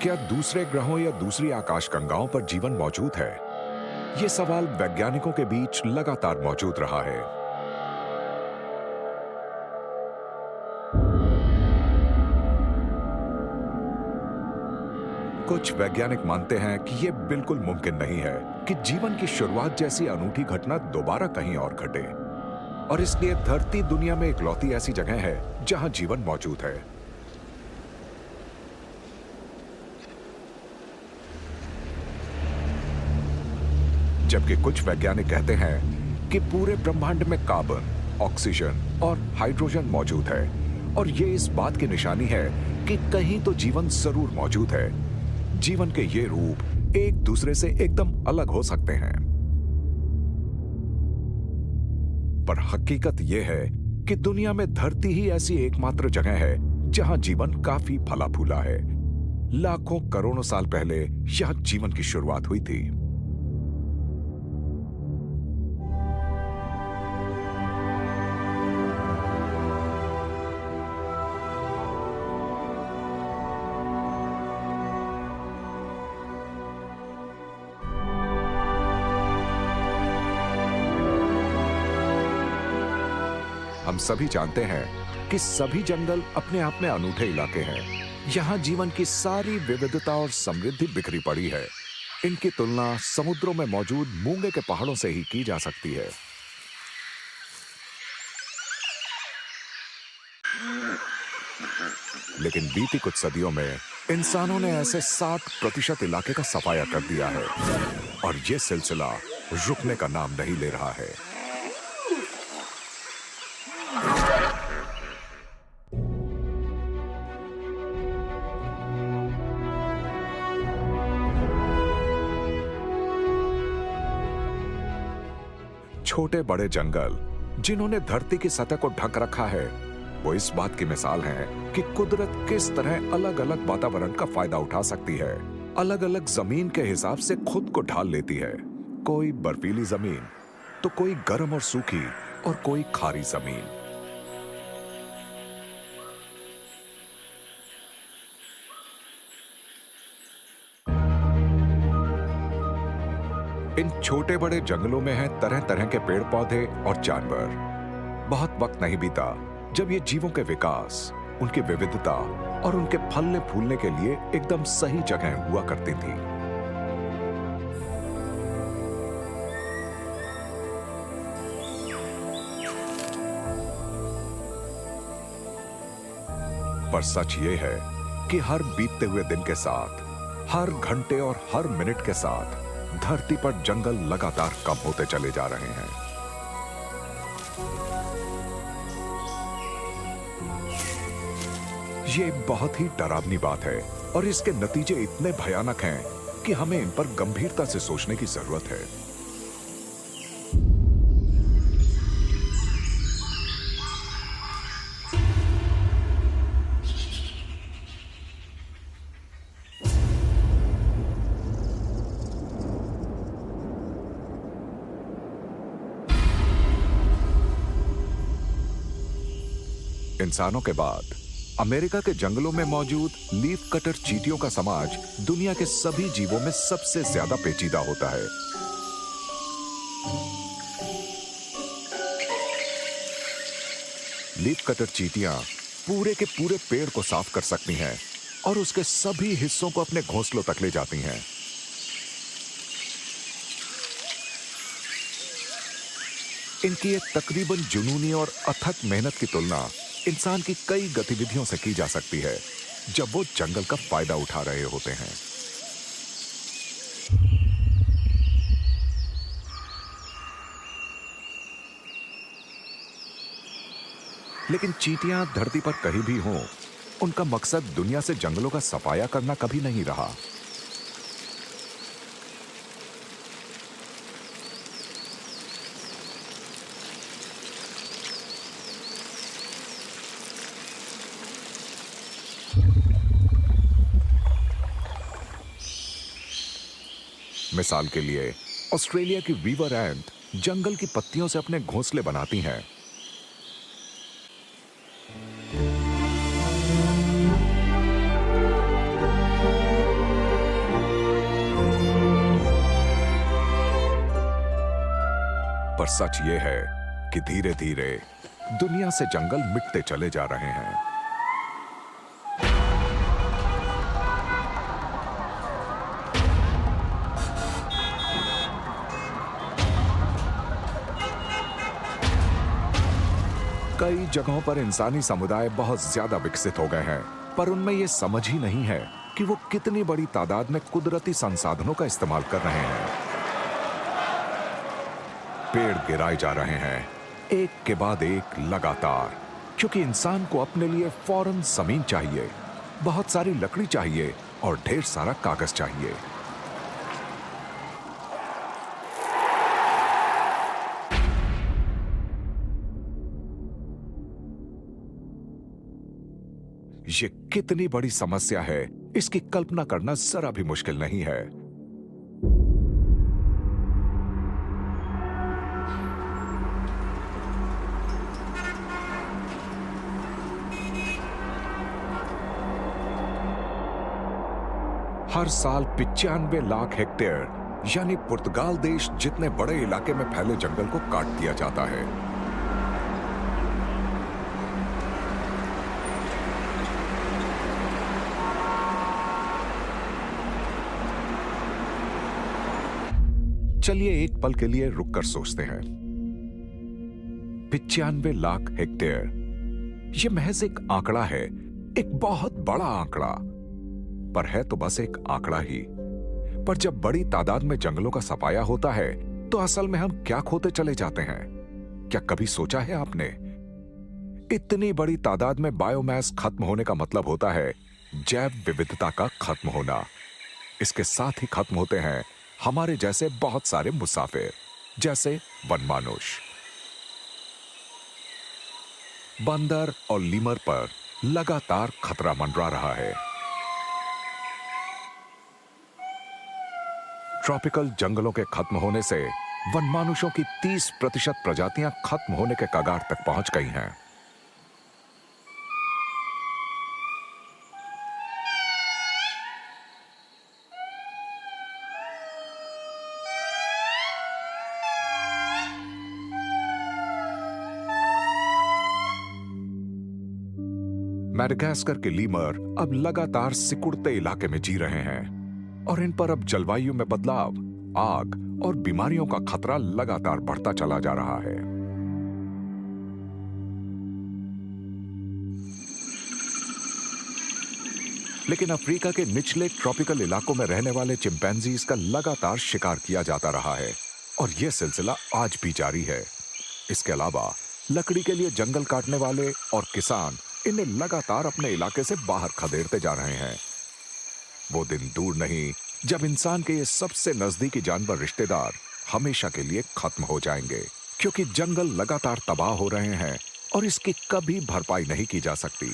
क्या दूसरे ग्रहों या दूसरी आकाशगंगाओं पर जीवन मौजूद है? ये सवाल वैज्ञानिकों के बीच लगातार मौजूद रहा है। कुछ वैज्ञानिक मानते हैं कि यह बिल्कुल मुमकिन नहीं है कि जीवन की शुरुआत जैसी अनूठी घटना दोबारा कहीं और घटे, और इसलिए धरती दुनिया में इकलौती ऐसी जगह है जहां जीवन मौजूद है। जबकि कुछ वैज्ञानिक कहते हैं कि पूरे ब्रह्मांड में कार्बन, ऑक्सीजन और हाइड्रोजन मौजूद है, और ये इस बात की निशानी है कि कहीं तो जीवन जरूर मौजूद है। जीवन के ये रूप एक दूसरे से एकदम अलग हो सकते हैं, पर हकीकत यह है कि दुनिया में धरती ही ऐसी एकमात्र जगह है जहां जीवन काफी फला फूला है। लाखों करोड़ों साल पहले यहां जीवन की शुरुआत हुई थी। हम सभी जानते हैं कि सभी जंगल अपने आप में अनूठे इलाके हैं। यहाँ जीवन की सारी विविधता और समृद्धि बिखरी पड़ी है। इनकी तुलना समुद्रों में मौजूद मूंगे के पहाड़ों से ही की जा सकती है। लेकिन बीती कुछ सदियों में इंसानों ने ऐसे 60% इलाके का सफाया कर दिया है, और यह सिलसिला रुकने का नाम नहीं ले रहा है। छोटे बड़े जंगल जिन्होंने धरती की सतह को ढक रखा है, वो इस बात की मिसाल हैं कि कुदरत किस तरह अलग अलग वातावरण का फायदा उठा सकती है। अलग अलग जमीन के हिसाब से खुद को ढाल लेती है। कोई बर्फीली जमीन, तो कोई गर्म और सूखी, और कोई खारी जमीन। इन छोटे बड़े जंगलों में हैं तरह तरह के पेड़ पौधे और जानवर। बहुत वक्त नहीं बीता जब ये जीवों के विकास, उनकी विविधता और उनके फलने फूलने के लिए एकदम सही जगह हुआ करती थी। पर सच ये है कि हर बीतते हुए दिन के साथ, हर घंटे और हर मिनट के साथ धरती पर जंगल लगातार कम होते चले जा रहे हैं। ये बहुत ही डरावनी बात है, और इसके नतीजे इतने भयानक हैं कि हमें इन पर गंभीरता से सोचने की जरूरत है। इंसानों के बाद अमेरिका के जंगलों में मौजूद लीफ कटर चींटियों का समाज दुनिया के सभी जीवों में सबसे ज्यादा पेचीदा होता है। लीफ कटर चींटियां पूरे के पूरे पेड़ को साफ कर सकती हैं और उसके सभी हिस्सों को अपने घोंसलों तक ले जाती हैं। इनकी एक तकरीबन जुनूनी और अथक मेहनत की तुलना इंसान की कई गतिविधियों से की जा सकती है जब वो जंगल का फायदा उठा रहे होते हैं। लेकिन चींटियां धरती पर कहीं भी हों, उनका मकसद दुनिया से जंगलों का सफाया करना कभी नहीं रहा। मिसाल के लिए ऑस्ट्रेलिया की वीवर एंट जंगल की पत्तियों से अपने घोंसले बनाती हैं। पर सच ये है कि धीरे धीरे दुनिया से जंगल मिटते चले जा रहे हैं। कई जगहों पर इंसानी समुदाय बहुत ज्यादा विकसित हो गए हैं, पर उनमें यह समझ ही नहीं है कि वो कितनी बड़ी तादाद में कुदरती संसाधनों का इस्तेमाल कर रहे हैं। पेड़ गिराए जा रहे हैं, एक के बाद एक लगातार, क्योंकि इंसान को अपने लिए फौरन जमीन चाहिए, बहुत सारी लकड़ी चाहिए और ढेर सारा कागज चाहिए। ये कितनी बड़ी समस्या है, इसकी कल्पना करना जरा भी मुश्किल नहीं है। हर साल 95 लाख हेक्टेयर यानी पुर्तगाल देश जितने बड़े इलाके में फैले जंगल को काट दिया जाता है। चलिए एक पल के लिए रुककर सोचते हैं। 95 लाख हेक्टेयर यह महज एक आंकड़ा है, एक बहुत बड़ा आंकड़ा, पर है तो बस एक आंकड़ा ही। पर जब बड़ी तादाद में जंगलों का सफाया होता है तो असल में हम क्या खोते चले जाते हैं? क्या कभी सोचा है आपने? इतनी बड़ी तादाद में बायोमास खत्म होने का मतलब होता है जैव विविधता का खत्म होना। इसके साथ ही खत्म होते हैं हमारे जैसे बहुत सारे मुसाफिर, जैसे वनमानुष। बंदर और लीमर पर लगातार खतरा मंडरा रहा है। ट्रॉपिकल जंगलों के खत्म होने से वनमानुषों की 30% प्रजातियां खत्म होने के कगार तक पहुंच गई हैं। मैडागास्कर के लीमर अब लगातार सिकुड़ते इलाके में जी रहे हैं और इन पर अब जलवायु में बदलाव, आग और बीमारियों का खतरा लगातार बढ़ता चला जा रहा है। लेकिन अफ्रीका के निचले ट्रॉपिकल इलाकों में रहने वाले चिंपैंजीज का लगातार शिकार किया जाता रहा है और यह सिलसिला आज भी जारी है। इसके अलावा लकड़ी के लिए जंगल काटने वाले और किसान इन्हें लगातार अपने इलाके से बाहर खदेड़ते जा रहे हैं। वो दिन दूर नहीं जब इंसान के ये सबसे नजदीकी जानवर रिश्तेदार हमेशा के लिए खत्म हो जाएंगे, क्योंकि जंगल लगातार तबाह हो रहे हैं और इसकी कभी भरपाई नहीं की जा सकती।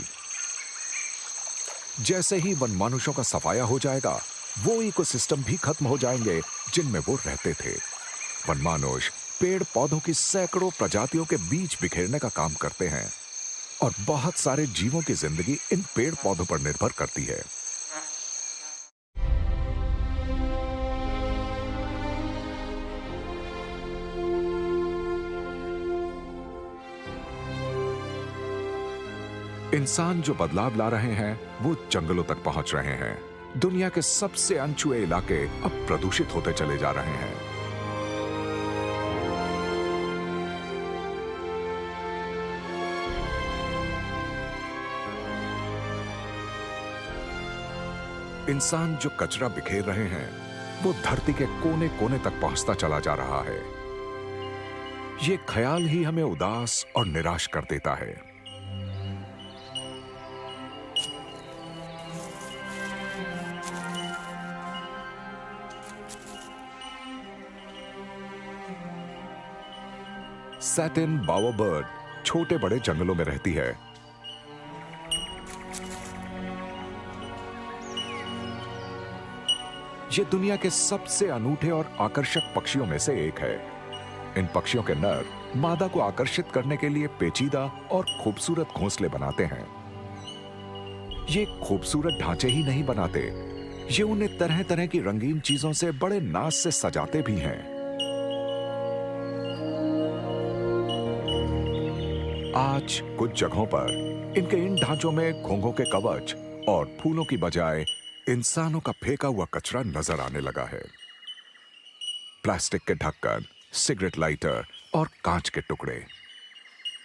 जैसे ही वनमानुषों का सफाया हो जाएगा, वो इकोसिस्टम भी खत्म हो जाएंगे जिनमें वो रहते थे। वनमानुष पेड़ पौधों की सैकड़ों प्रजातियों के बीच बिखेरने का काम करते हैं और बहुत सारे जीवों की जिंदगी इन पेड़ पौधों पर निर्भर करती है। इंसान जो बदलाव ला रहे हैं वो जंगलों तक पहुंच रहे हैं। दुनिया के सबसे अनछुए इलाके अब प्रदूषित होते चले जा रहे हैं। इंसान जो कचरा बिखेर रहे हैं वो धरती के कोने कोने तक पहुंचता चला जा रहा है। ये ख्याल ही हमें उदास और निराश कर देता है। सैटिन बाओबर्ड छोटे बड़े जंगलों में रहती है। ये दुनिया के सबसे अनूठे और आकर्षक पक्षियों में से एक है। इन पक्षियों के नर मादा को आकर्षित करने के लिए पेचीदा और खूबसूरत घोंसले बनाते हैं। ये खूबसूरत ढांचे ही नहीं बनाते, ये उन्हें तरह तरह की रंगीन चीजों से बड़े नाज से सजाते भी हैं। आज कुछ जगहों पर इनके इन ढांचों में घोंघों के कवच और फूलों की बजाय इंसानों का फेंका हुआ कचरा नजर आने लगा है। प्लास्टिक के ढक्कन, सिगरेट लाइटर और कांच के टुकड़े।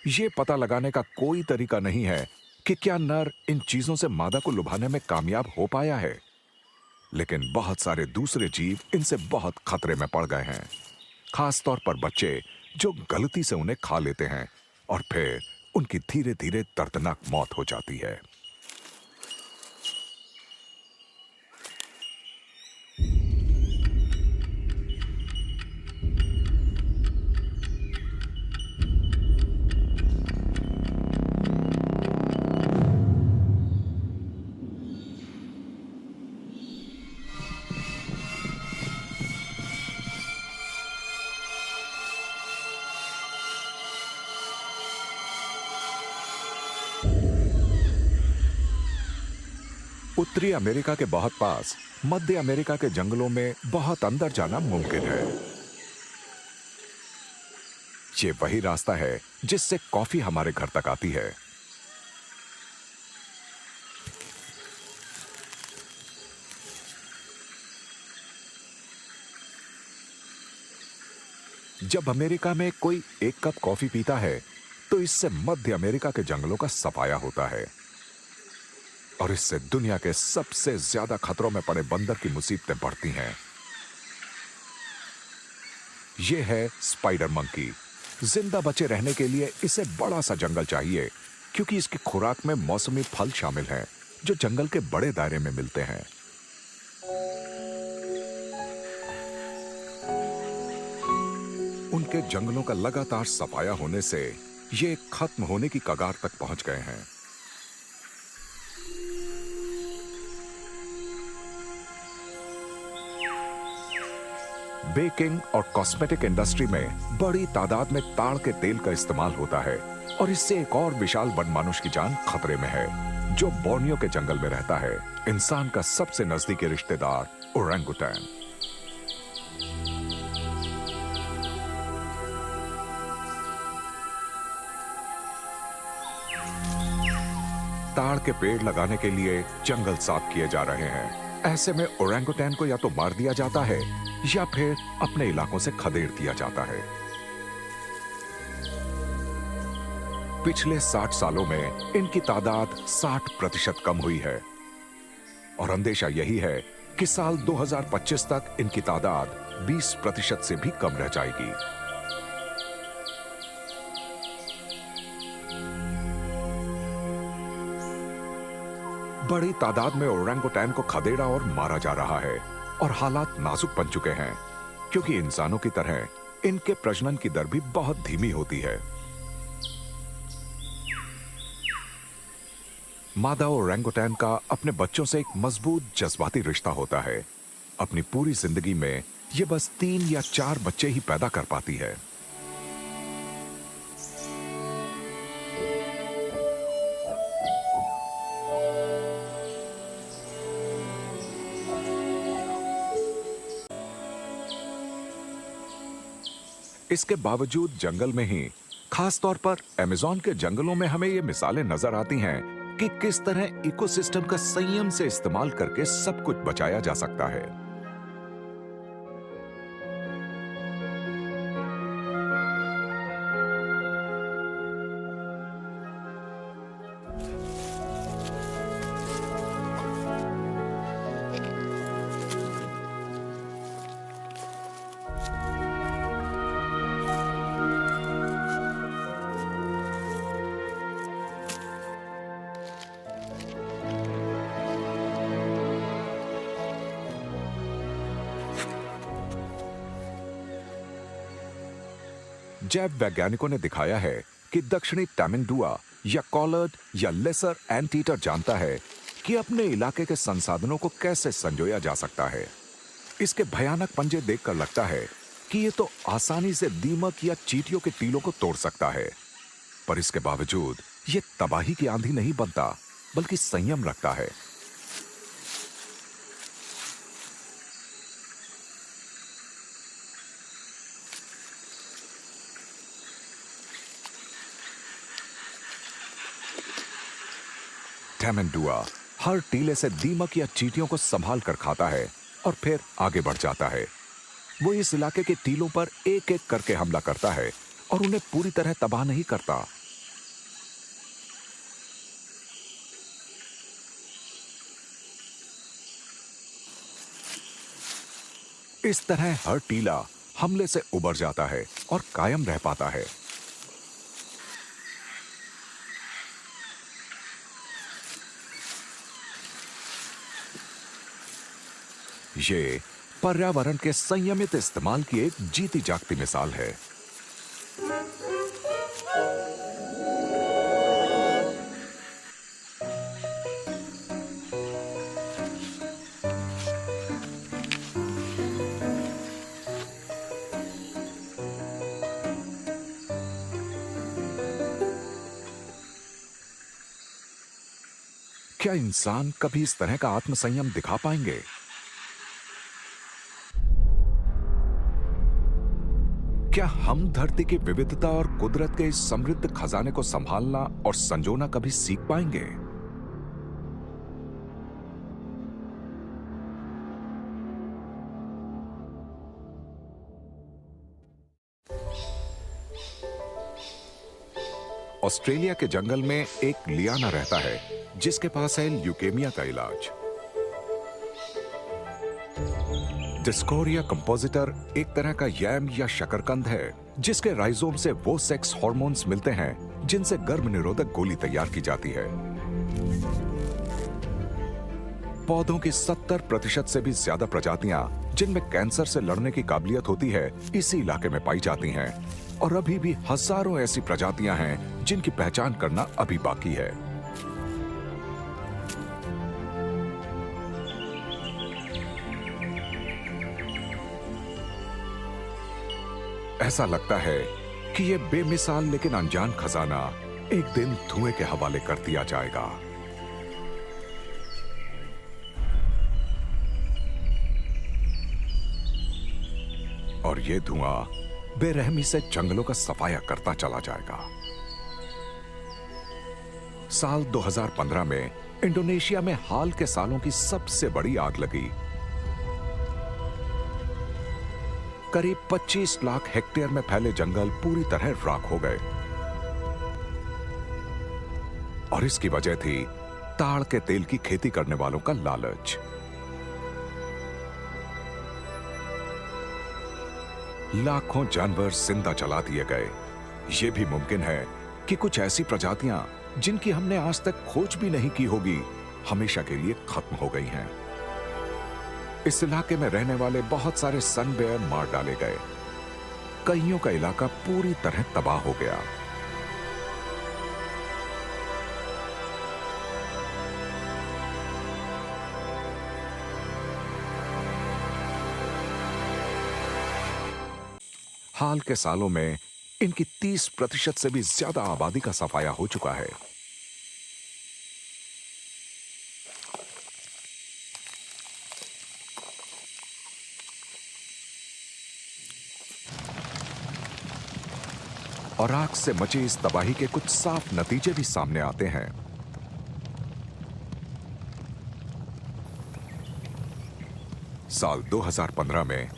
ये पता लगाने का कोई तरीका नहीं है कि क्या नर इन चीजों से मादा को लुभाने में कामयाब हो पाया है, लेकिन बहुत सारे दूसरे जीव इनसे बहुत खतरे में पड़ गए हैं, खास तौर पर बच्चे जो गलती से उन्हें खा लेते हैं और फिर उनकी धीरे धीरे दर्दनाक मौत हो जाती है। उत्तरी अमेरिका के बहुत पास मध्य अमेरिका के जंगलों में बहुत अंदर जाना मुमकिन है। ये वही रास्ता है जिससे कॉफी हमारे घर तक आती है। जब अमेरिका में कोई एक कप कॉफी पीता है तो इससे मध्य अमेरिका के जंगलों का सफाया होता है और इससे दुनिया के सबसे ज्यादा खतरों में पड़े बंदर की मुसीबतें बढ़ती हैं। यह है स्पाइडर मंकी। जिंदा बचे रहने के लिए इसे बड़ा सा जंगल चाहिए, क्योंकि इसकी खुराक में मौसमी फल शामिल हैं जो जंगल के बड़े दायरे में मिलते हैं। उनके जंगलों का लगातार सफाया होने से ये खत्म होने की कगार तक पहुंच गए हैं। बेकिंग और कॉस्मेटिक इंडस्ट्री में बड़ी तादाद में ताड़ के तेल का इस्तेमाल होता है और इससे एक और विशाल बनमानुष की जान खतरे में है, जो बोर्नियो के जंगल में रहता है, इंसान का सबसे नजदीकी रिश्तेदार ओरंगुटैन। ताड़ के पेड़ लगाने के लिए जंगल साफ किए जा रहे हैं। ऐसे में ओरंगुटैन को या तो मार दिया जाता है या फिर अपने इलाकों से खदेड़ दिया जाता है। पिछले 60 सालों में इनकी तादाद 60% कम हुई है और अंदेशा यही है कि साल 2025 तक इनकी तादाद 20% से भी कम रह जाएगी। बड़ी तादाद में ओरंगुटैन को खदेड़ा और मारा जा रहा है और हालात नाजुक बन चुके हैं, क्योंकि इंसानों की तरह इनके प्रजनन की दर भी बहुत धीमी होती है। मादा ओरंगुटैन का अपने बच्चों से एक मजबूत जज्बाती रिश्ता होता है। अपनी पूरी जिंदगी में ये बस 3 या 4 बच्चे ही पैदा कर पाती है। इसके बावजूद जंगल में ही, खास तौर पर अमेज़न के जंगलों में, हमें ये मिसालें नजर आती हैं कि किस तरह इकोसिस्टम का संयम से इस्तेमाल करके सब कुछ बचाया जा सकता है। जैव वैज्ञानिकों ने दिखाया है कि दक्षिणी तामिंगडुआ या कॉलर्ड या लेसर एंटीटर जानता है कि अपने इलाके के संसाधनों को कैसे संजोया जा सकता है। इसके भयानक पंजे देखकर लगता है कि ये तो आसानी से दीमक या चींटियों के टीलों को तोड़ सकता है, पर इसके बावजूद ये तबाही की आंधी नहीं बनता, बल्कि संयम रखता है। कैमेंडुआ हर टीले से दीमक या चींटियों को संभाल कर खाता है और फिर आगे बढ़ जाता है। वो इस इलाके के टीलों पर एक एक करके हमला करता है और उन्हें पूरी तरह तबाह नहीं करता। इस तरह हर टीला हमले से उबर जाता है और कायम रह पाता है। ये पर्यावरण के संयमित इस्तेमाल की एक जीती जागती मिसाल है। क्या इंसान कभी इस तरह का आत्मसंयम दिखा पाएंगे? क्या हम धरती की विविधता और कुदरत के इस समृद्ध खजाने को संभालना और संजोना कभी सीख पाएंगे? ऑस्ट्रेलिया के जंगल में एक लियाना रहता है जिसके पास है ल्यूकेमिया का इलाज। डिस्कोरिया कंपोजिटर एक तरह का यैम या शकरकंद है जिसके राइजोम से वो सेक्स हार्मोन्स मिलते हैं जिनसे गर्भ निरोधक गोली तैयार की जाती है। पौधों की 70% से भी ज्यादा प्रजातियां जिनमें कैंसर से लड़ने की काबिलियत होती है इसी इलाके में पाई जाती हैं और अभी भी हजारों ऐसी प्रजातियां हैं जिनकी पहचान करना अभी बाकी है। ऐसा लगता है कि ये बेमिसाल लेकिन अनजान खजाना एक दिन धुएं के हवाले कर दिया जाएगा। और ये धुआं बेरहमी से जंगलों का सफाया करता चला जाएगा। साल 2015 में इंडोनेशिया में हाल के सालों की सबसे बड़ी आग लगी। करीब 25 लाख हेक्टेयर में फैले जंगल पूरी तरह राख हो गए और इसकी वजह थी ताड़ के तेल की खेती करने वालों का लालच। लाखों जानवर जिंदा जला दिए गए। यह भी मुमकिन है कि कुछ ऐसी प्रजातियां जिनकी हमने आज तक खोज भी नहीं की होगी हमेशा के लिए खत्म हो गई हैं। इस इलाके में रहने वाले बहुत सारे सन बेयर मार डाले गए। कईयों का इलाका पूरी तरह तबाह हो गया। हाल के सालों में इनकी 30% से भी ज्यादा आबादी का सफाया हो चुका है। और आग से मची इस तबाही के कुछ साफ नतीजे भी सामने आते हैं। साल 2015 में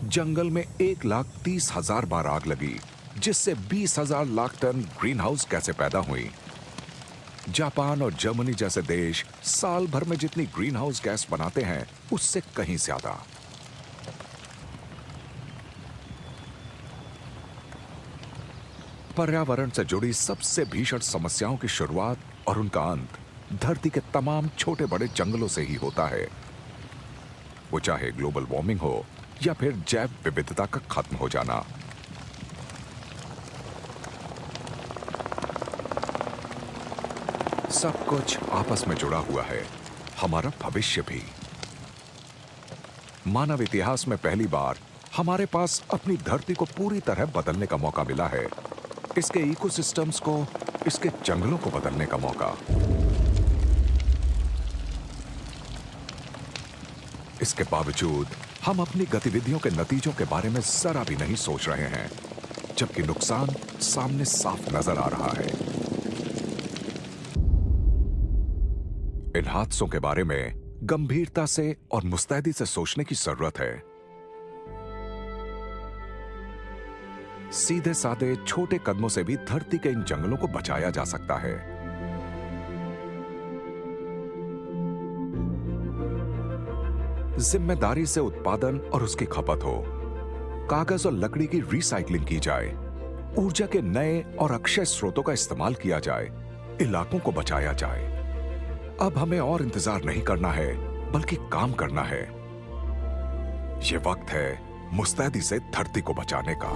जंगल में 1,30,000 बार आग लगी जिससे 20,000 लाख टन ग्रीन हाउस गैसें पैदा हुई। जापान और जर्मनी जैसे देश साल भर में जितनी ग्रीन हाउस गैस बनाते हैं उससे कहीं ज्यादा। पर्यावरण से जुड़ी सबसे भीषण समस्याओं की शुरुआत और उनका अंत धरती के तमाम छोटे बड़े जंगलों से ही होता है। वो चाहे ग्लोबल वार्मिंग हो या फिर जैव विविधता का खत्म हो जाना। सब कुछ आपस में जुड़ा हुआ है, हमारा भविष्य भी। मानव इतिहास में पहली बार हमारे पास अपनी धरती को पूरी तरह बदलने का मौका मिला है। इसके इकोसिस्टम्स को, इसके जंगलों को बदलने का मौका। इसके बावजूद हम अपनी गतिविधियों के नतीजों के बारे में जरा भी नहीं सोच रहे हैं, जबकि नुकसान सामने साफ नजर आ रहा है। इन हादसों के बारे में गंभीरता से और मुस्तैदी से सोचने की जरूरत है। सीधे साधे छोटे कदमों से भी धरती के इन जंगलों को बचाया जा सकता है। जिम्मेदारी से उत्पादन और उसकी खपत हो, कागज और लकड़ी की रिसाइकलिंग की जाए, ऊर्जा के नए और अक्षय स्रोतों का इस्तेमाल किया जाए, इलाकों को बचाया जाए। अब हमें और इंतजार नहीं करना है, बल्कि काम करना है। यह वक्त है मुस्तैदी से धरती को बचाने का।